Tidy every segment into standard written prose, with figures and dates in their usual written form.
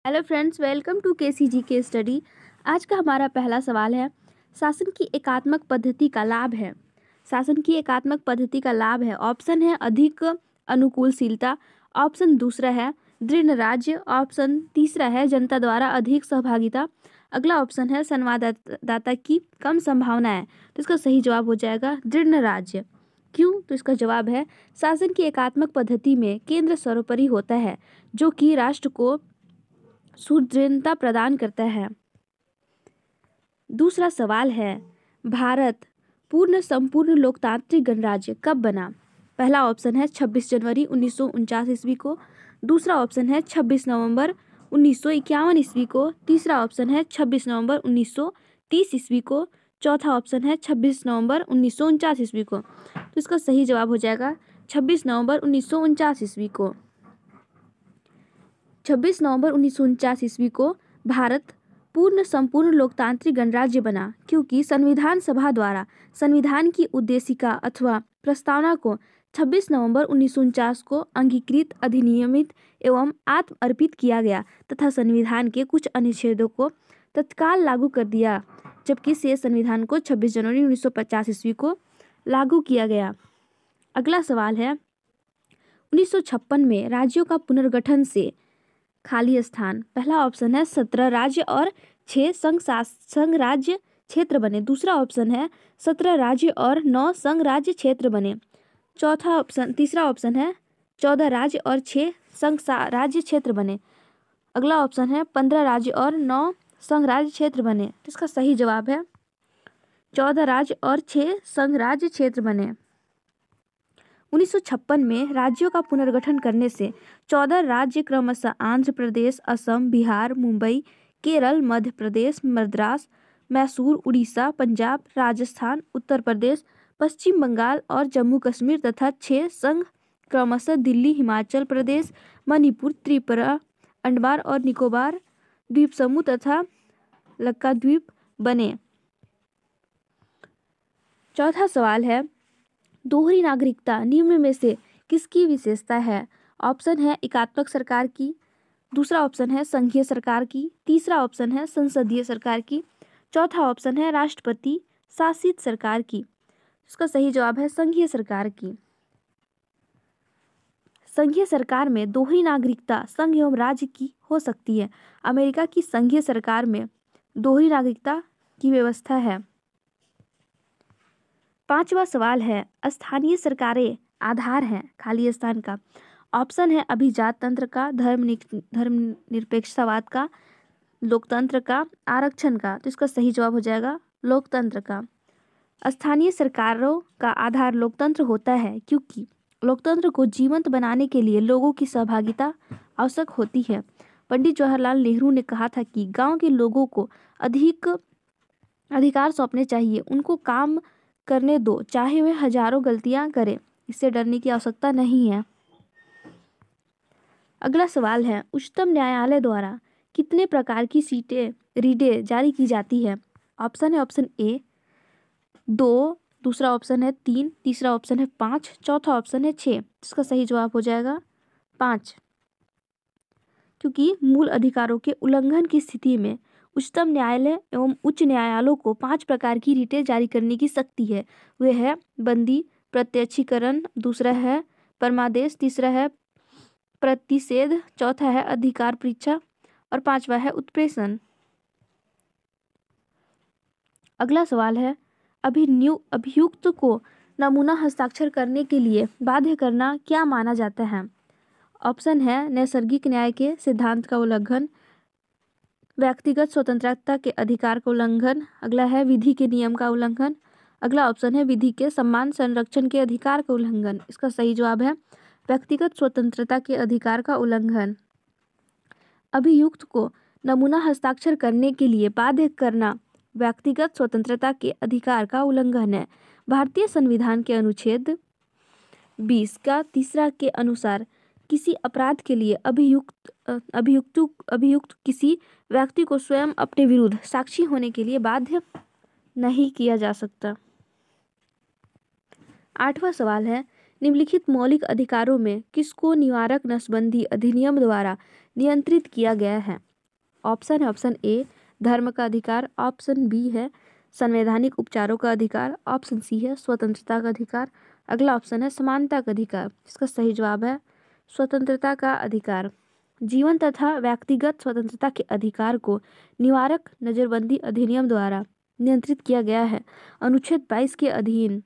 Hello friends, welcome to KCG के study. आज का हमारा पहला सवाल है, शासन की एकात्मक पद्धति का लाभ है। शासन की एकात्मक पद्धति का लाभ है, ऑप्शन है अधिक अनुकूलशीलता, ऑप्शन दूसरा है दृढ़ राज्य, ऑप्शन तीसरा है जनता द्वारा अधिक सहभागिता, अगला ऑप्शन है संवाददाता की कम संभावना है। तो इसका सही जवाब हो जाएगा दृढ़ राज्य। क्यों? तो इसका जवाब है शासन की एकात्मक पद्धति में केंद्र सर्वोपरि होता है, जो कि राष्ट्र को सुदृढ़ता प्रदान करता है। दूसरा सवाल है, भारत पूर्ण संपूर्ण लोकतांत्रिक गणराज्य कब बना? पहला ऑप्शन है 26 जनवरी 1949 ईस्वी को, दूसरा ऑप्शन है 26 नवंबर 1951 ईस्वी को, तीसरा ऑप्शन है 26 नवंबर 1930 ईस्वी को, चौथा ऑप्शन है 26 नवंबर 1949 ईस्वी को। तो इसका सही जवाब हो जाएगा 26 नवंबर 1949 ईस्वी को। 26 नवंबर 1949 ईस्वी को भारत पूर्ण संपूर्ण लोकतांत्रिक गणराज्य बना, क्योंकि संविधान सभा द्वारा संविधान की उद्देशिका अथवा प्रस्तावना को 26 नवंबर 1949 को अंगीकृत, अधिनियमित एवं आत्म अर्पित किया गया तथा संविधान के कुछ अनुच्छेदों को तत्काल लागू कर दिया, जबकि शेष संविधान को 26 जनवरी 1950 ईस्वी को लागू किया गया। अगला सवाल है, 1956 में राज्यों का पुनर्गठन से खाली स्थान। पहला ऑप्शन है 17 राज्य और 6 संघ राज्य क्षेत्र बने, दूसरा ऑप्शन है 17 राज्य और 9 संघ राज्य क्षेत्र बने, तीसरा ऑप्शन है 14 राज्य और 6 संघ राज्य क्षेत्र बने, अगला ऑप्शन है 15 राज्य और 9 संघ राज्य क्षेत्र बने। तो इसका सही जवाब है 14 राज्य और 6 संघ राज्य क्षेत्र बने। 1956 में राज्यों का पुनर्गठन करने से 14 राज्य क्रमशः आंध्र प्रदेश, असम, बिहार, मुंबई, केरल, मध्य प्रदेश, मद्रास, मैसूर, उड़ीसा, पंजाब, राजस्थान, उत्तर प्रदेश, पश्चिम बंगाल और जम्मू कश्मीर तथा 6 संघ क्रमशः दिल्ली, हिमाचल प्रदेश, मणिपुर, त्रिपुरा, अंडमान और निकोबार द्वीप समूह तथा लक्षद्वीप बने। चौथा सवाल है, दोहरी नागरिकता निम्न में से किसकी विशेषता है? ऑप्शन है एकात्मक सरकार की, दूसरा ऑप्शन है संघीय सरकार की, तीसरा ऑप्शन है संसदीय सरकार की, चौथा ऑप्शन है राष्ट्रपति शासित सरकार की। इसका सही जवाब है संघीय सरकार की। संघीय सरकार में दोहरी नागरिकता संघ एवं राज्य की हो सकती है। अमेरिका की संघीय सरकार में दोहरी नागरिकता की व्यवस्था है। पांचवा सवाल है, स्थानीय सरकारें आधार हैं खाली स्थान का। ऑप्शन है अभिजात तंत्र का, धर्मनिरपेक्षतावाद का, लोकतंत्र का, आरक्षण का। तो इसका सही जवाब हो जाएगा लोकतंत्र का। स्थानीय सरकारों का आधार लोकतंत्र होता है, क्योंकि लोकतंत्र को जीवंत बनाने के लिए लोगों की सहभागिता आवश्यक होती है। पंडित जवाहरलाल नेहरू ने कहा था कि गांव के लोगों को अधिक अधिकार सौंपने चाहिए, उनको काम करने दो, चाहे वे हजारों गलतियां करें, इससे डरने की आवश्यकता नहीं है। अगला सवाल है, उच्चतम न्यायालय द्वारा कितने प्रकार की रीटें जारी की जाती है? ऑप्शन है ऑप्शन ए 2, दूसरा ऑप्शन है 3, तीसरा ऑप्शन है 5, चौथा ऑप्शन है 6। इसका सही जवाब हो जाएगा 5, क्योंकि मूल अधिकारों के उल्लंघन की स्थिति में उच्चतम न्यायालय एवं उच्च न्यायालयों को 5 प्रकार की रीटें जारी करने की शक्ति है। वे है बंदी, प्रत्यक्षीकरण, दूसरा है परमादेश, तीसरा है प्रतिषेध, चौथा है अधिकार परीक्षा और पांचवा है उत्प्रेषण। अगला सवाल है, अभियुक्त को नमूना हस्ताक्षर करने के लिए बाध्य करना क्या माना जाता है? ऑप्शन है नैसर्गिक न्याय के सिद्धांत का उल्लंघन, व्यक्तिगत स्वतंत्रता के अधिकार का उल्लंघन, अगला है विधि के नियम का उल्लंघन, अगला ऑप्शन है विधि के सम्मान संरक्षण के अधिकार का उल्लंघन। इसका सही जवाब है व्यक्तिगत स्वतंत्रता के अधिकार का उल्लंघन। अभियुक्त को नमूना हस्ताक्षर करने के लिए बाध्य करना व्यक्तिगत स्वतंत्रता के अधिकार का उल्लंघन है। भारतीय संविधान के अनुच्छेद 20 का तीसरा के अनुसार किसी अपराध के लिए अभियुक्त किसी व्यक्ति को स्वयं अपने विरुद्ध साक्षी होने के लिए बाध्य नहीं किया जा सकता। आठवां सवाल है, निम्नलिखित मौलिक अधिकारों में किसको निवारक नसबंदी अधिनियम द्वारा नियंत्रित किया गया है? ऑप्शन है ऑप्शन ए धर्म का अधिकार, ऑप्शन बी है संवैधानिक उपचारों का अधिकार, ऑप्शन सी है स्वतंत्रता का अधिकार। अगला ऑप्शन है समानता का अधिकार। इसका सही जवाब है स्वतंत्रता का अधिकार। जीवन तथा व्यक्तिगत स्वतंत्रता के अधिकार को निवारक नजरबंदी अधिनियम द्वारा नियंत्रित किया गया है। अनुच्छेद 22 के अधीन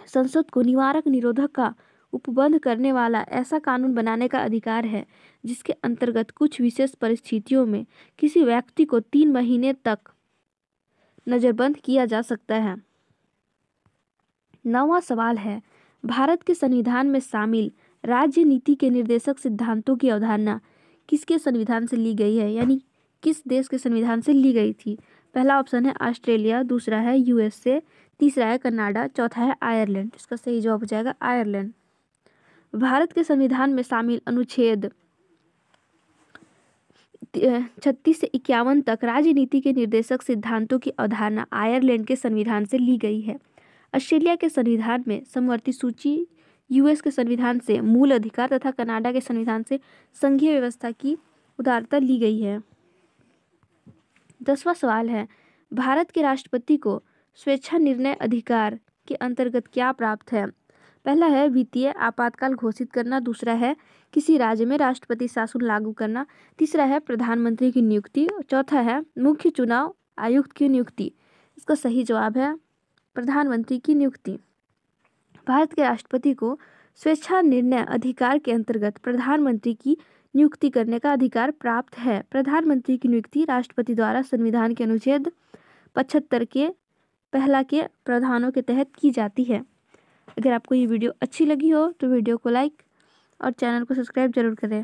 संसद को निवारक निरोधक का उपबंध करने वाला ऐसा कानून बनाने का अधिकार है जिसके अंतर्गत कुछ विशेष परिस्थितियों में किसी व्यक्ति को 3 महीने तक नजरबंद किया जा सकता है। 9वां सवाल है, भारत के संविधान में शामिल राज्य नीति के निर्देशक सिद्धांतों की अवधारणा किसके संविधान से ली गई है, यानी किस देश के संविधान से ली गई थी। पहला ऑप्शन है ऑस्ट्रेलिया, दूसरा है यूएसए, तीसरा है कनाडा, चौथा है आयरलैंड। इसका सही जवाब हो जाएगा आयरलैंड। भारत के संविधान में शामिल अनुच्छेद 36 से 51 तक राजनीति के निर्देशक सिद्धांतों की अवधारणा आयरलैंड के संविधान से ली गई है। ऑस्ट्रेलिया के संविधान में समवर्ती सूची, यूएस के संविधान से मूल अधिकार तथा कनाडा के संविधान से संघीय व्यवस्था की उदारता ली गई है। 10वां सवाल है, भारत के राष्ट्रपति को स्वेच्छा निर्णय अधिकार के अंतर्गत क्या प्राप्त है। पहला है वित्तीय आपातकाल घोषित करना, दूसरा है किसी राज्य में राष्ट्रपति शासन लागू करना, तीसरा है प्रधानमंत्री की नियुक्ति और चौथा है मुख्य चुनाव आयुक्त की नियुक्ति। इसका सही जवाब है प्रधानमंत्री की नियुक्ति। भारत के राष्ट्रपति को स्वेच्छा निर्णय अधिकार के अंतर्गत प्रधानमंत्री की नियुक्ति करने का अधिकार प्राप्त है। प्रधानमंत्री की नियुक्ति राष्ट्रपति द्वारा संविधान के अनुच्छेद 75 के पहला के प्रावधानों के तहत की जाती है। अगर आपको ये वीडियो अच्छी लगी हो तो वीडियो को लाइक और चैनल को सब्सक्राइब जरूर करें।